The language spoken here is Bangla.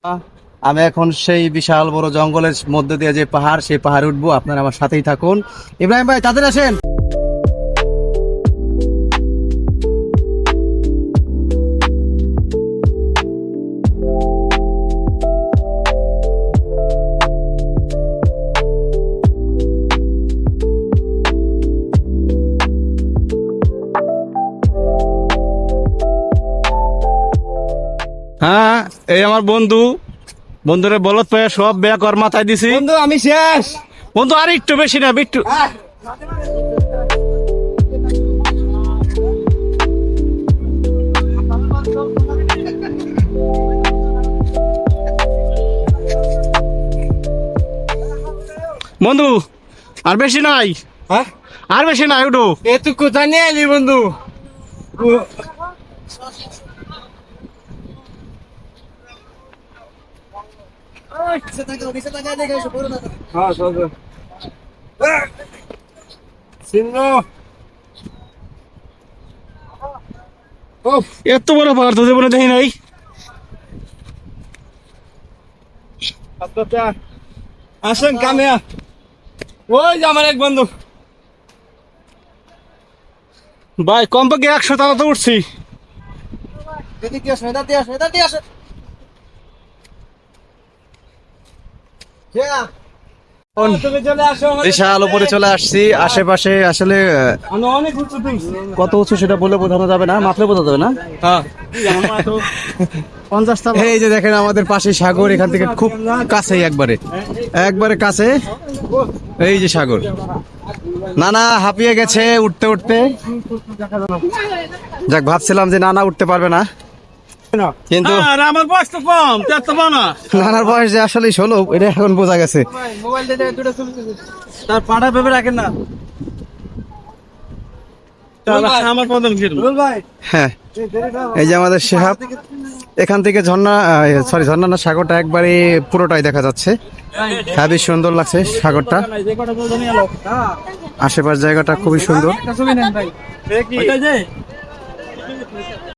আমি এখন সেই বিশাল বড় জঙ্গলের মধ্যে দিয়ে যে পাহাড়, সেই পাহাড়ে উঠবো। আপনারা আমার সাথেই থাকুন। ইব্রাহিম ভাই, তাদের আসেন। হ্যাঁ, এই আমার বন্ধুরে বলত পেয়ে সব বেয়া কর মাথায় দিছি। বন্ধু আমি শেষ। বন্ধু আর একটু বেশি না, একটু। বন্ধু আর বেশি নাই, হ্যাঁ, আর বেশি নাই, উঠো। এ তুই কোথায় নিয়ে এলি বন্ধু? এত বড় পাহাড় তো জীবনে দেখি নাই। আসেন কামিয়া। ওই যে আমার এক বন্ধু। ভাই কমপক্ষে 100 টাকা তো উঠছি। এদিকে আসো, এদিকে আসো, এদিকে আসো। বিশাল উপরে চলে আসছি। আশেপাশে আসলে অনেক উঁচু কত উঁচু সেটা বলে বোঝানো যাবে না, মাপলে বোঝা যাবে না। 50 টাকা। এই যে দেখেন আমাদের পাশে সাগর, এখান থেকে খুব কাছেই, একবারে কাছে। এই যে সাগর। নানা হাঁপিয়ে গেছে উঠতে উঠতে। যাক, ভাবছিলাম যে নানা উঠতে পারবে না, কিন্তু আমার বয়স তো কম, তো না। নানার বয়স যে আসলে 16, এটা এখন বোঝা গেছে। তার পাড়া ভেবে রাখেন না। আমার প্রথম হ্যাঁ, এই যে আমাদের শেহাব। এখান থেকে ঝর্ণা না, সাগরটা একবারে পুরোটাই দেখা যাচ্ছে। খুবই সুন্দর লাগছে সাগরটা। আশেপাশ জায়গাটা খুবই সুন্দর।